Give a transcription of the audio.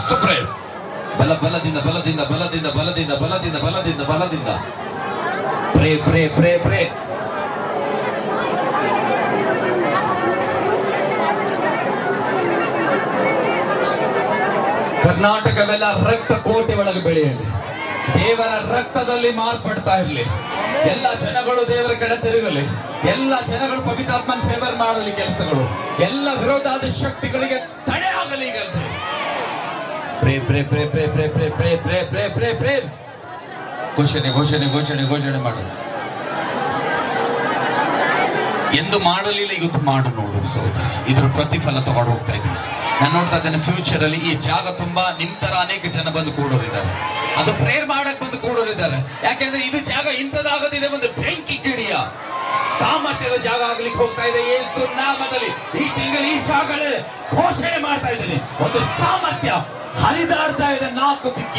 First prayer. ಬಲದಿಂದ ಬಲದಿಂದ ಬಲದಿಂದ ಬಲದಿಂದ ಬಲದಿಂದ ಬಲದಿಂದ ಬಲದಿಂದ ಪ್ರೇ ಪ್ರೇ ಪ್ರೇ ಪ್ರೇ. ಕರ್ನಾಟಕವೆಲ್ಲ ರಕ್ತ ಕೋಟೆ ಒಳಗೆ ಬೆಳೆಯಲಿ, ದೇವರ ರಕ್ತದಲ್ಲಿ ಮಾರ್ಪಡ್ತಾ ಇರಲಿ, ಎಲ್ಲ ಜನಗಳು ದೇವರ ಕಡೆ ತಿರುಗಲಿ, ಎಲ್ಲ ಜನಗಳು ಪವಿತ್ರಾತ್ಮನ ಫೇವರ್ ಮಾಡಲಿ, ಕೆಲಸಗಳು ಎಲ್ಲ ವಿರೋಧಾದ ಶಕ್ತಿಗಳಿಗೆ ತಡೆ ಆಗಲಿ. ಈಗ pray pray pray pray pray pray pray pray pray pray pray. ಘೋಷಣೆ ಘೋಷಣೆ ಘೋಷಣೆ ಘೋಷಣೆ ಮಾಡು. ಎಂದು ಮಾಡಲಿಲ್ಲ, ಇವತ್ತು ಮಾಡು ನೋಡು ಸಹೋದರ. ಇದ್ರ ಪ್ರತಿಫಲ ತಗೊಂಡು ಹೋಗ್ತಾ ಇದ್ದೀನಿ. ನಾನು ನೋಡ್ತಾ ಇದ್ದೇನೆ ಫ್ಯೂಚರ್ ಅಲ್ಲಿ ಈ ಜಾಗ ತುಂಬಾ ನಿಮ್ ತರ ಅನೇಕ ಜನ ಬಂದು ಕೂಡೋರಿದ್ದಾರೆ, ಅದು ಪ್ರೇಯರ್ ಮಾಡಕ್ ಬಂದು ಕೂಡೋರಿದ್ದಾರೆ. ಯಾಕೆಂದ್ರೆ ಇದು ಜಾಗ ಇಂಥದಾಗದಿದೆ, ಒಂದು ಬೆಂಕಿ ಕಿಡಿಯ ಸಾಮರ್ಥ್ಯದ ಜಾಗ ಆಗ್ಲಿಕ್ಕೆ ಹೋಗ್ತಾ ಇದೆ. ಯೇಸು ನಾಮದಲ್ಲಿ ಈ ತಿಂಗಳು ಈ ಜಾಗದಲ್ಲಿ ಘೋಷಣೆ ಮಾಡ್ತಾ ಇದ್ದೀನಿ, ಒಂದು ಸಾಮರ್ಥ್ಯ ಹರಿದಾಡ್ತಾ ಇದೆ 4 ದಿಕ್ಕಿಗೆ.